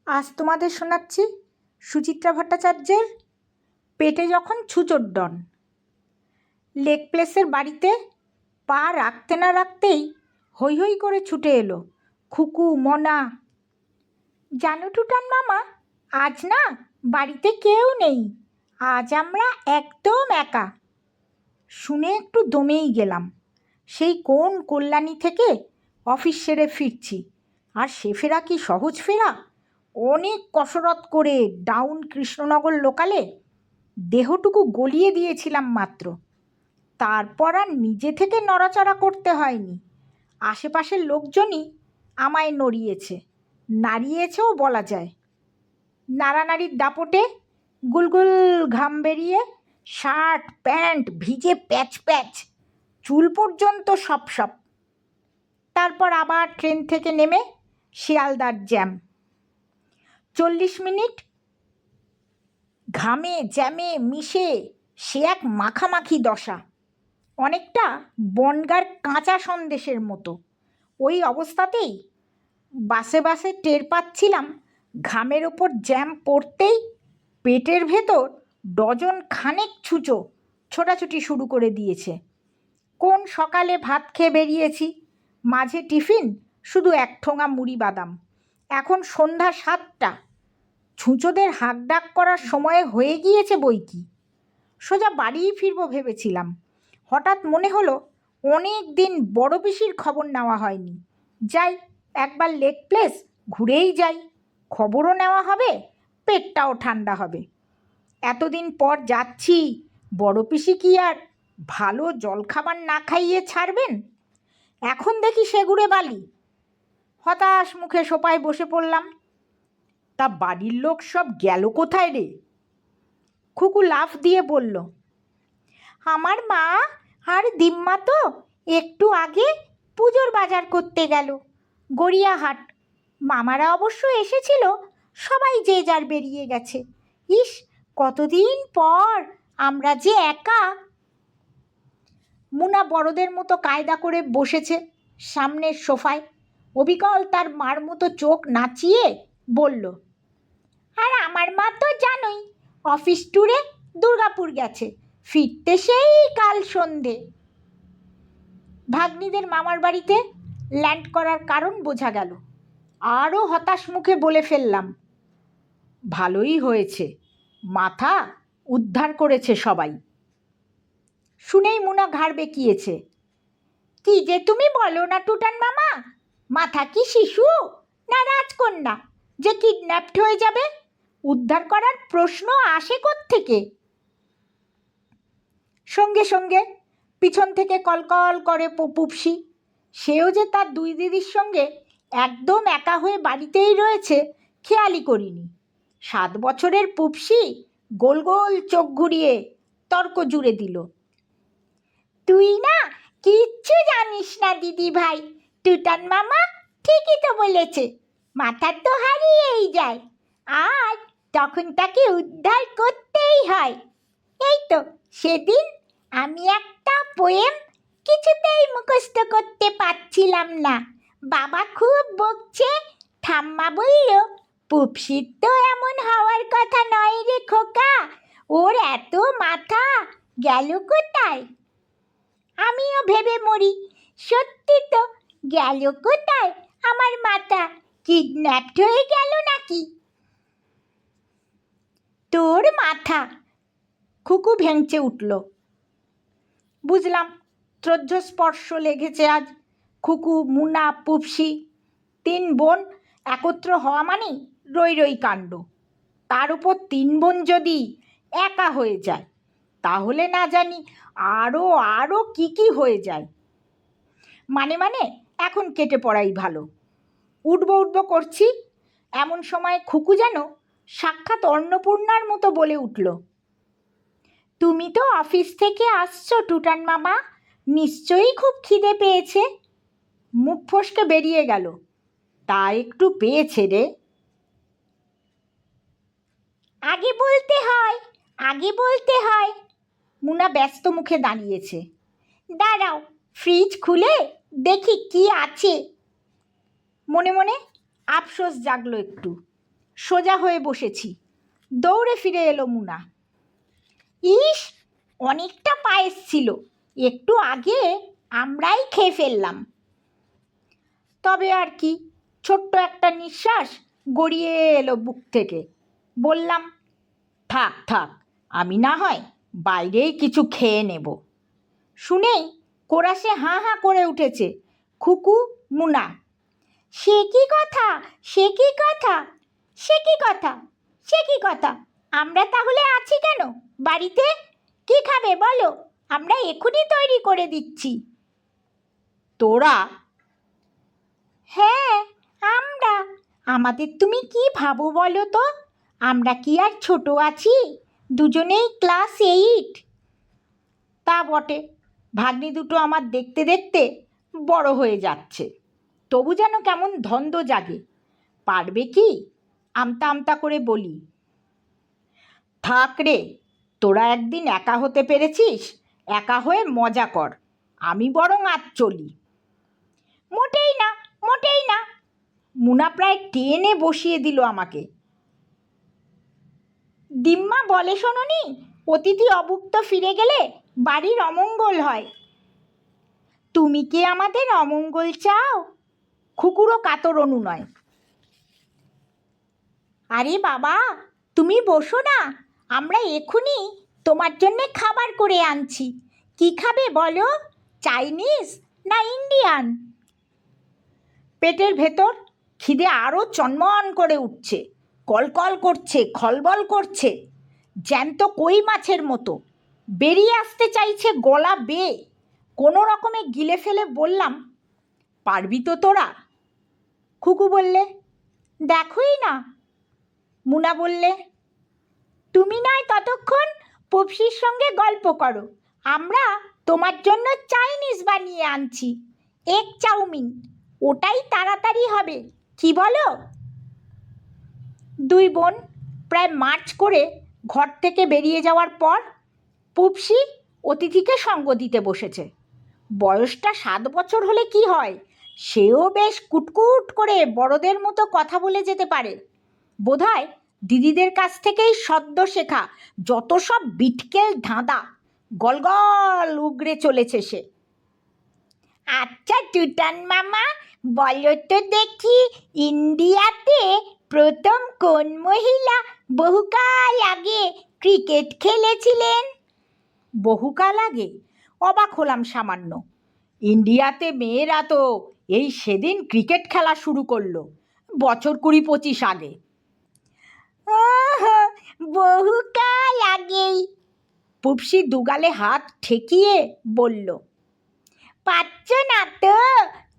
আজ তোমাদের শোনাচ্ছি সুচিত্রা ভট্টাচার্যের পেটে যখন ছুঁচোর ডন। লেক প্লেসের বাড়িতে পা রাখতে না রাখতেই হৈ হৈ করে ছুটে এলো খুকু, মনা। জানো টুটান মামা, আজ না বাড়িতে কেউ নেই, আজ আমরা একদম একা। শুনে একটু দমেই গেলাম। সেই কোন কল্যাণী থেকে অফিস সেরে ফিরছি, আর সে ফেরা কি সহজ ফেরা। অনেক কসরত করে ডাউন কৃষ্ণনগর লোকালে দেহটুকু গলিয়ে দিয়েছিলাম মাত্র। তারপর আর নিজে থেকে নড়াচড়া করতে হয়নি, আশেপাশের লোকজনই আমায় নড়িয়েছে, নাড়িয়েছেও বলা যায়। নাড়ানাড়ির দাপটে গুলগুল ঘাম বেরিয়ে শার্ট প্যান্ট ভিজে প্যাচ প্যাচ, চুল পর্যন্ত সপ সপ। তারপর আবার ট্রেন থেকে নেমে শিয়ালদার জ্যাম। 40 মিনিট ঘামে জ্যামে মিশে সে এক মাখামাখি দশা, অনেকটা বনগার কাঁচা সন্দেশের মতো। ওই অবস্থাতেই বাসে বাসে টের পাচ্ছিলাম ঘামের ওপর জ্যাম পড়তেই পেটের ভেতর ডজন খানেক ছুঁচো ছোটাছুটি শুরু করে দিয়েছে। কোন সকালে ভাত খেয়ে বেরিয়েছি, মাঝে টিফিন শুধু এক ঠোঙা মুড়ি বাদাম, এখন সন্ধ্যা 7টা। ছুঁচোদের হাঁকডাক করার সময় হয়ে গিয়েছে বই কি। সোজা বাড়িই ফিরব ভেবেছিলাম, হঠাৎ মনে হলো অনেক দিন বড় পিসির খবর নেওয়া হয়নি। যাই একবার লেক প্লেস ঘুরেই যাই, খবরও নেওয়া হবে, পেটটাও ঠান্ডা হবে। এতদিন পর যাচ্ছি, বড় পিসি কি আর ভালো জলখাবার না খাইয়ে ছাড়বেন? এখন দেখি সেগুড়ে বালি। হতাশ মুখে সোপায় বসে পড়লাম। তা বাড়ির লোক সব গেল কোথায় রে? খুকু লাফ দিয়ে বলল, আমার মা আর দিম্মা তো একটু আগে পুজোর বাজার করতে গেল গড়িয়াহাট। মামারা অবশ্য এসেছিল, সবাই যে যার বেরিয়ে গেছে। ইস, কতদিন পর আমরা যে একা। মুনা বড়দের মতো কায়দা করে বসেছে সামনের সোফায়, অবিকল তার মার মতো চোখ নাচিয়ে বলল, আর আমার মা তো জানোই অফিস ট্যুরে দুর্গাপুর গেছে, ফিরতে সেই কাল সন্ধে। ভাগ্নিদের মামার বাড়িতে ল্যান্ড করার কারণ বোঝা গেল। আরও হতাশ মুখে বলে ফেললাম, ভালোই হয়েছে, মাথা উদ্ধার করেছে সবাই। শুনেই মুনা ঘাড় বেঁকিয়েছে। কি যে তুমি বলো না টুটান মামা, মাথা কি শিশু না রাজকন্যা যে কিডন্যাপড হয়ে যাবে? উদ্ধার করার প্রশ্ন আসে কোত্থেকে? সঙ্গে সঙ্গে পিছন থেকে কলকল করে পুপসি, সেও যে তার 2 দিদির সঙ্গে একদম একা হয়ে বাড়িতেই রয়েছে খেয়ালই করিনি। 7 বছরের পুপসি গোল গোল চোখ ঘুরিয়ে তর্ক জুড়ে দিল, তুই না কিচ্ছু জানিস না দিদি ভাই, টুটান মামা ঠিকই তো বলেছে, মাথা তো হারিয়েই যায়, আর তখন তাকে উদ্ধার করতেই হয়। এই তো সেদিন আমি একটা পোয়েম কিছুতেই মুখস্থ করতে পারছিলাম না, বাবা খুব বকছে, ঠাম্মা বলল, পুপসির তো এমন হওয়ার কথা নয় রে খোকা, ওর এত মাথা গেল কোথায়? আমিও ভেবে মরি, সত্যি তো গেল কোথায় আমার মাথা, কিডন্যাপড হয়ে গেল নাকি? তোর মাথা, খুকু ভেঙচে উঠল। বুঝলাম ত্রহ্যস্পর্শ লেগেছে আজ। খুকু, মুনা, পুপসি 3 বোন একত্র হওয়া মানেই রই রই কাণ্ড। তার উপর 3 বোন যদি একা হয়ে যায়, তাহলে না জানি আরও আরও কী কী হয়ে যায়। মানে এখন কেটে পড়াই ভালো। উঠবো করছি, এমন সময় খুকু যেন সাক্ষাৎ অন্নপূর্ণার মতো বলে উঠল, তুমি তো অফিস থেকে আসছো টুটান মামা, নিশ্চয়ই খুব খিদে পেয়েছে। মুখ ফসকে বেরিয়ে গেল, তা একটু পেয়েছে রে। আগে বলতে হয়, আগে বলতে হয়। মুনা ব্যস্ত মুখে দাঁড়িয়েছে। দাঁড়াও, ফ্রিজ খুলে দেখি কি আছে। মনে মনে আফসোস জাগলো একটু। সোজা হয়ে বসেছি। দৌড়ে ফিরে এলো মুনা। ইস, অনেকটা পায়েস ছিল, একটু আগে আমরাই খেয়ে ফেললাম। তবে আর কি, ছোট্ট একটা নিঃশ্বাস গড়িয়ে এলো বুক থেকে। বললাম, থাক থাক, আমি না হয় বাইরেই কিছু খেয়ে নেব। শুনেই কোরাসে হাঁ হাঁ করে উঠেছে খুকু, মুনা। সে কি কথা, সে কি কথা, সে কি কথা, সে কি কথা! আমরা তাহলে আছি কেন বাড়িতে? কি খাবে বলো, আমরা এখনই তৈরি করে দিচ্ছি। তোরা? হ্যাঁ, আমরা। আমাদের তুমি কি ভাবো বলো তো? আমরা কি আর ছোট আছি? দুজনেই ক্লাস 8। তা বটে, ভাগ্নি দুটো আমার দেখতে দেখতে বড় হয়ে যাচ্ছে। তবু যেন কেমন ধন্দ জাগে। পারবে কি? আমতা আমতা করে বলি, থাক রে, তোরা একদিন একা হতে পেরেছিস, একা হয়ে মজা কর, আমি বরং আজ চলি। মোটেই না, মোটেই না। মুনা প্রায় টেনে বসিয়ে দিল আমাকে। দিম্মা বলে শোনোনি, অতিথি অভুক্ত ফিরে গেলে বাড়ির অমঙ্গল হয়। তুমি কি আমাদের অমঙ্গল চাও? খুকুরও কাতর অনুনয়। আরে বাবা, তুমি বসো না, আমরা এখনই তোমার জন্যে খাবার করে আনছি। কি খাবে বলো, চাইনিজ না ইন্ডিয়ান? পেটের ভেতর খিদে আরও চনমন করে উঠছে, কলকল করছে, খলবল করছে, জ্যান্ত কই মাছের মতো বেরিয়ে আসতে চাইছে গলা বেয়ে। কোনো রকমে গিলে ফেলে বললাম, পারবি তো তোরা? খুকু বললে, দেখোই না। মুনা বললে, তুমি নয় ততক্ষণ পুপসির সঙ্গে গল্প করো, আমরা তোমার জন্য চাইনিজ বানিয়ে আনছি, এগ চাউমিন, ওটাই তাড়াতাড়ি হবে, কি বলো? দুই বোন প্রায় মার্চ করে ঘর থেকে বেরিয়ে যাওয়ার পর পুপসি অতিথিকে সঙ্গ দিতে বসেছে। বয়সটা 7 বছর হলে কি হয়, সেও বেশ কুটকুট করে বড়দের মতো কথা বলে যেতে পারে। বোধহয় দিদিদের কাছ থেকেই সদ্য শেখা যত সব বিটকেল ধাঁধা গলগল উগড়ে চলেছে সে। আচ্ছা টুটান মামা, বলো তো দেখি, ইন্ডিয়াতে প্রথম কোন মহিলা বহুকাল আগে ক্রিকেট খেলেছিলেন? বহুকাল আগে? অবাক হলাম সামান্য। ইন্ডিয়াতে মেয়েরা তো এই সেদিন ক্রিকেট খেলা শুরু করলো, বছর 20-25 আগে। বহুকাল আগেই, পুপসি দুগালে হাত ঠেকিয়ে বলল। পাচ্ছ না তো?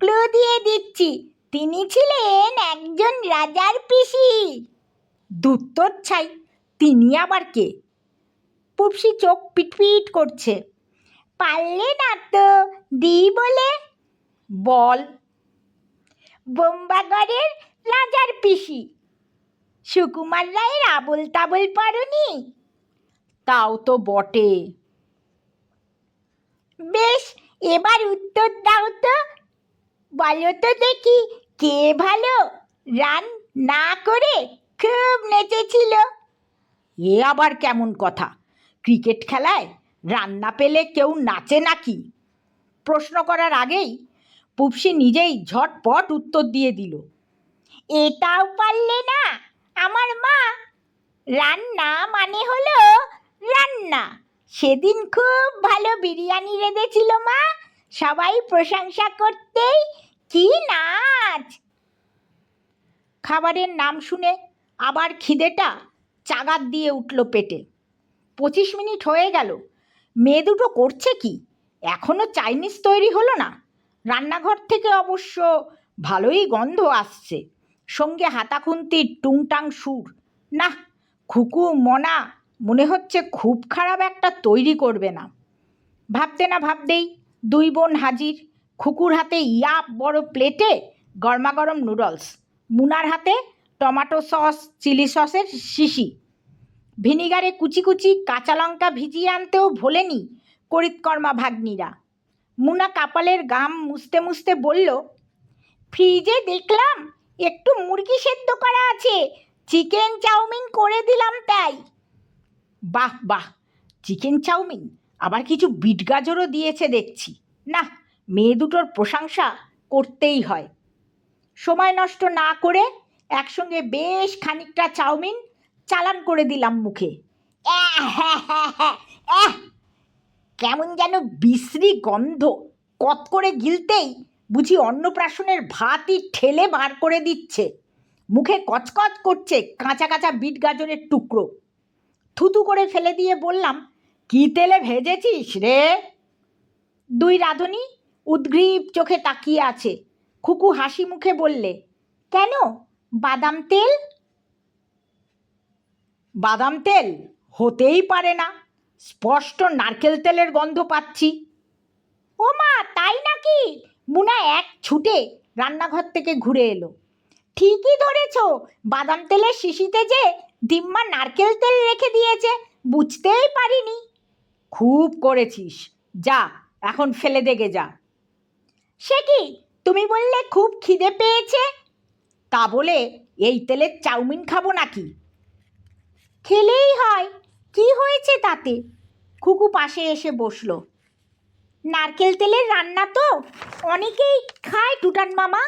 ক্লু দিয়ে দিচ্ছি, তিনি ছিলেন একজন রাজার পিসি। দুত্তর ছাই, তিনি আবার কে? পুপসি চোখ পিটপিট করছে। পারলে না তো দিই বলে? বল। বোম্বাগড়ের রাজার পিসি। সুকুমার রায়ের আবোল তাবোল পড়নি? তাও তো বটে। বেশ, এবার উত্তর দাও তো, বলো তো দেখি, কে ভালো রান না করে খুব নেচেছিল? এ আবার কেমন কথা? ক্রিকেট খেলায় রান না পেলে কেউ নাচে নাকি? প্রশ্ন করার আগেই পুপসি নিজেই ঝটপট উত্তর দিয়ে দিল। এটাও পারলে না? আমার মা, রান্না মানে হলো রান্না। সেদিন খুব ভালো বিরিয়ানি রেঁধেছিল মা, সবাই প্রশংসা করতেই কি নাচ! খাবারের নাম শুনে আবার খিদেটা চাগাত দিয়ে উঠল পেটে। 25 মিনিট হয়ে গেল, মেয়ে দুটো করছে কি? এখনও চাইনিজ তৈরি হলো না। রান্নাঘর থেকে অবশ্য ভালোই গন্ধ আসছে, সঙ্গে হাতাখুন্তির টুংটাং সুর। না, খুকু মনা মনে হচ্ছে খুব খারাপ একটা তৈরি করবে না। ভাবতে না ভাবতেই দুই বোন হাজির। খুকুর হাতে ইয়াপ বড় প্লেটে গরমাগরম নুডলস, মুনার হাতে টমেটো সস চিলি সসের শিশি। ভিনিগারে কুচি কুচি কাঁচা লঙ্কা ভিজিয়ে আনতেও ভোলেনি করিতকর্মা ভাগ্নিরা। মুনা কপালের গাম মুছতে মুছতে বলল, ফ্রিজে দেখলাম একটু মুরগি সেদ্ধ করা আছে, চিকেন চাউমিন করে দিলাম তাই। বাহ বাহ, চিকেন চাউমিন, আবার কিছু বিট গাজরও দিয়েছে দেখছি। না, মেয়ে দুটোর প্রশংসা করতেই হয়। সময় নষ্ট না করে একসঙ্গে বেশ খানিকটা চাউমিন চালান করে দিলাম মুখে। কেমন যেন বিশ্রী গন্ধ, কত করে গিলতেই বুঝি অন্নপ্রাশনের ভাতই ঠেলে বার করে দিচ্ছে। মুখে কচকচ করছে কাঁচা কাঁচা বিট গাজরের টুকরো। থুতু করে ফেলে দিয়ে বললাম, কি তেলে ভেজেছিস রে? দুই রাঁধুনি উদ্গ্রীব চোখে তাকিয়ে আছে। খুকু হাসি মুখে বললে, কেন, বাদাম তেল? বাদাম তেল হতেই পারে না, স্পষ্ট নারকেল তেলের গন্ধ পাচ্ছি। ও মা, তাই নাকি? মুনা এক ছুটে রান্নাঘর থেকে ঘুরে এলো। ঠিকই ধরেছ, বাদাম তেলের শিশিতে যে দিম্মা নারকেল তেল রেখে দিয়েছে, বুঝতেই পারিনি। খুব করেছিস, যা এখন ফেলে দেগে যা। সে কি, তুমি বললে খুব খিদে পেয়েছে, তা বলে এই তেলের চাউমিন খাবো নাকি? খেলেই হয়, কি হয়েছে তাতে? খুকু পাশে এসে বসলো। নারকেল তেলের রান্না তো অনেকেই খায় টুটান মামা।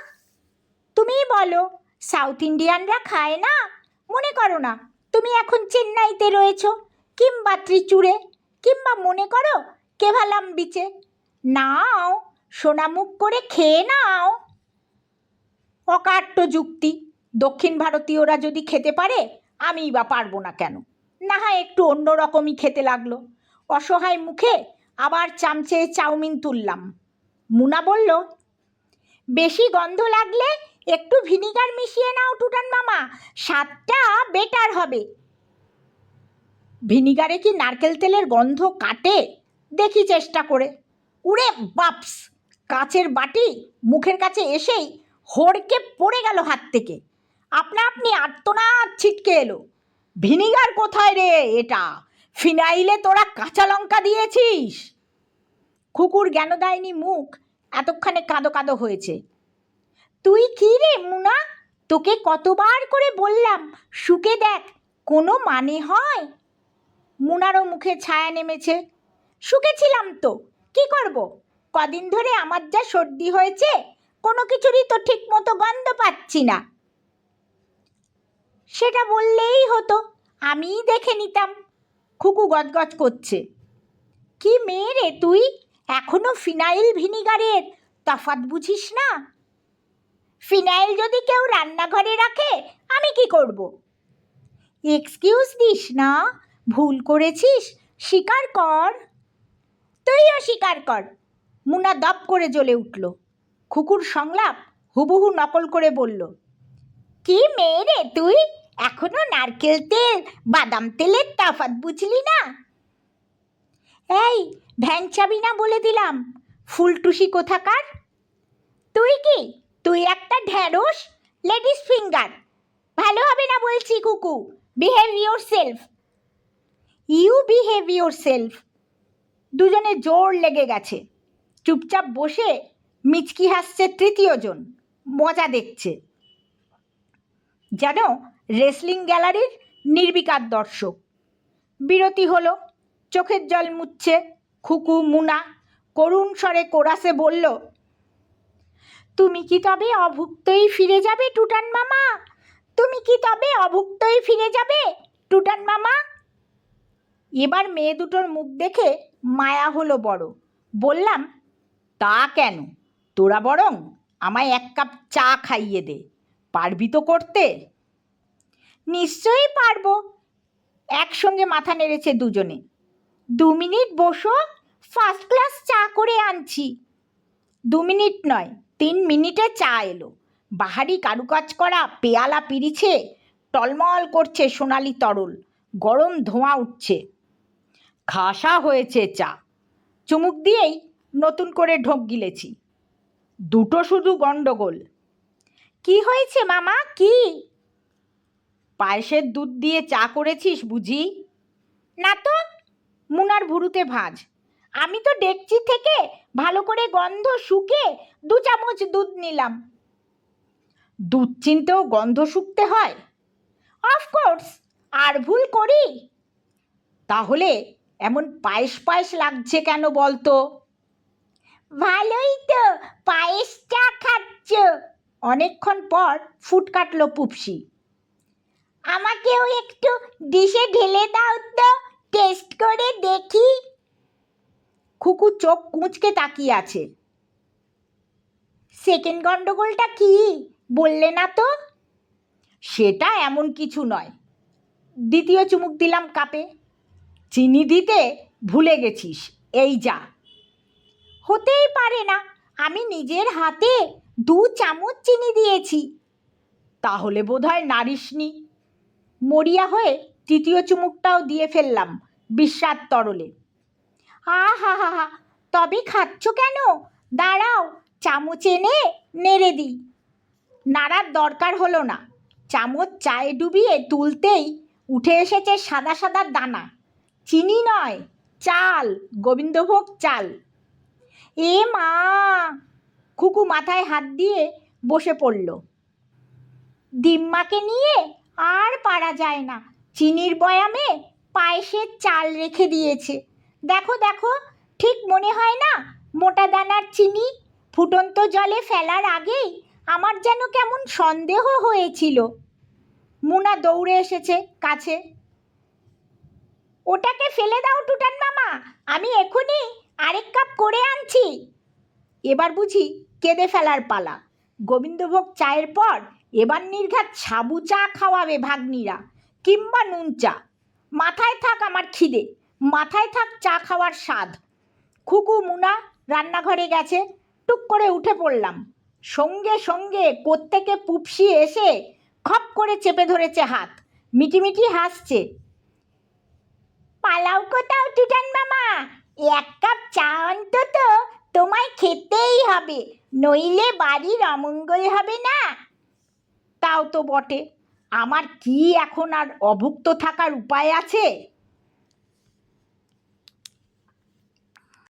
তুমিই বলো, সাউথ ইন্ডিয়ানরা খায় না? মনে করো না তুমি এখন চেন্নাইতে রয়েছো, কিংবা ত্রিচুরে, কিংবা মনে করো কেভালাম বিচে। নাও, সোনামুখ করে খেয়ে নাও। অকাট্য যুক্তি, দক্ষিণ ভারতীয়রা যদি খেতে পারে, আমিই বা পারবো না কেন? না হয় একটু অন্য রকমই খেতে লাগলো। অসহায় মুখে আবার চামচে চাউমিন তুললাম। মুনা বলল, বেশি গন্ধ লাগলে একটু ভিনিগার মিশিয়ে নাও টুটান মামা, স্বাদটা বেটার হবে। ভিনিগারে কি নারকেল তেলের গন্ধ কাটে? দেখি চেষ্টা করে। উড়ে বাপস, কাচের বাটি মুখের কাছে এসেই হড়কে পড়ে গেল হাত থেকে। আপনা আপনি আর্তনাদ ছিটকে এলো। ভিনিগার কোথায় রে? এটা ফিনাইলে তোরা কাঁচা লঙ্কা দিয়েছিস। খুকুর জ্ঞানদায়িনী মুখ এতক্ষণে কাঁদো কাঁদো হয়েছে। তুই কি রে মুনা, তোকে কতবার করে বললাম শুকে দেখ, কোনো মানে হয়? মুনারও মুখে ছায়া নেমেছে। শুকেছিলাম তো, কি করব? কদিন ধরে আমার যা সর্দি হয়েছে, কোনো কিছুরই তো ঠিক মতো গন্ধ পাচ্ছি না। সেটা বললেই হতো, আমিই দেখে নিতাম। খুকু গজগজ করছে। কি মেয়ে রে তুই, এখনো ফিনাইল ভিনিগারের তফাৎ বুঝিস না? ফিনাইল যদি কেউ রান্নাঘরে রাখে, আমি কি করব? এক্সকিউজ দিস না, ভুল করেছিস, স্বীকার কর। তুইও স্বীকার কর। মুনা দপ করে জ্বলে উঠল। খুকুর সংলাপ হুবহু নকল করে বলল, কি মেয়ে রে তুই, এখনো নারকেল তেল বাদাম তেলের তফাৎ বুঝলি না? এই ভ্যাংচাবি না বলে দিলাম, ফুলটুসি কোথাকার। তুই কি, তুই একটা ঢ্যাঁড়স, লেডিস ফিঙ্গার। ভালো হবে না বলছি Kuku, behave yourself. You behave yourself. দুজনে জোর লেগে গেছে। চুপচাপ বসে মিচকি হাসছে তৃতীয়জন, মজা দেখছে। যেন রেসলিং গ্যালারির নির্বিকার দর্শক। বিরতি হলো, চোখের জল মুছছে খুকু। মুনা করুণ স্বরে কোরাসে বলল, তুমি কি তবে অভুক্তই ফিরে যাবে টুটান মামা? তুমি কি তবে অভুক্তই ফিরে যাবে টুটান মামা? এবার মেয়ে দুটোর মুখ দেখে মায়া হলো বড়। বললাম, তা কেন, তোরা বরং আমায় এক কাপ চা খাইয়ে দে, পারবি তো করতে? নিশ্চয়ই পারবো। একসঙ্গে মাথা নেড়েছে দুজনে। 2 মিনিট বসো, ফার্স্ট ক্লাস চা করে আনছি। 2 মিনিট নয়, 3 মিনিটে চা এলো। বাহারি কারুকাজ করা পেয়ালা পিরিছে, টলমল করছে সোনালি তরল, গরম ধোঁয়া উঠছে। খাসা হয়েছে চা। চুমুক দিয়েই নতুন করে ঢোক গিলেছি। দুটো শুধু গণ্ডগোল। কি হয়েছে মামা, কি? পায়েসের দুধ দিয়ে চা করেছিস বুঝি? না তো। মুনার ভুরুতে ভাঁজ। আমি তো ডেকচি থেকে ভালো করে গন্ধ শুকে 2 চামচ দুধ নিলাম। দুধ চিনতেও গন্ধ শুকতে হয়? অফকোর্স, আর ভুল করি? তাহলে এমন পায়েস পায়েস লাগছে কেন বলতো? ভালোই তো, পায়েসটা খাচ্ছ। অনেকক্ষণ পর ফুট কাটল পুপসি। আমাকেও একটু ডিশে ঢেলে দাও তো, টেস্ট করে দেখি। খুকু চোখ কুঁচকে তাকিয়ে আছে। সেকেন্ড গন্ডগোলটা কি, বললে না তো? সেটা এমন কিছু নয়। দ্বিতীয় চুমুক দিলাম কাপে। চিনি দিতে ভুলে গেছিস, এই যা। হতেই পারে না, আমি নিজের হাতে 2 চামচ চিনি দিয়েছি। তাহলে বোধহয় নারিসনি। মরিয়া হয়ে তৃতীয় চুমুকটাও দিয়ে ফেললাম বিস্বাদ তরলে। হা হা হা, তবে খাচ্ছ কেন? দাঁড়াও, চামচ এনে নেড়ে দিই। নাড়ার দরকার হলো না, চামচ চায়ে ডুবিয়ে তুলতেই উঠে এসেছে সাদা সাদা দানা। চিনি নয়, চাল, গোবিন্দভোগ চাল। এ মা! খুকু মাথায় হাত দিয়ে বসে পড়ল। দিম্মাকে নিয়ে আর পারা যায় না। চিনির বয়ামে পায়েসের চাল রেখে দিয়েছে। দেখো দেখো, ঠিক মনে হয় না মোটা দানার চিনি? ফুটন্ত জলে ফেলার আগেই আমার যেন কেমন সন্দেহ হয়েছিল। মুনা দৌড়ে এসেছে কাছে। ওটাকে ফেলে দাও টুটান মামা, আমি এখনই আরেক কাপ করে আনছি। এবার বুঝি কেঁদে ফেলার পালা। গোবিন্দভোগ চায়ের পর এবার নির্ঘাত সাবু চা খাওয়াবে ভাগ্নিরা, কিংবা নুন চা। মাথায় থাক আমার খিদে, মাথায় থাক চা খাওয়ার স্বাদ। খুকু মুনা রান্নাঘরে গেছে, টুক করে উঠে পড়লাম। সঙ্গে সঙ্গে কোত্থেকে পুপসি এসে খপ করে চেপে ধরেছে হাত, মিটিমিটি হাসছে। পালাও কোথাও টুটান মামা, 1 কাপ চা অন্তত তোমায় খেতেই হবে, নইলে বাড়ির অমঙ্গল হবে না। তাও তো বটে, আমার কি এখন আর অভুক্ত থাকার উপায় আছে?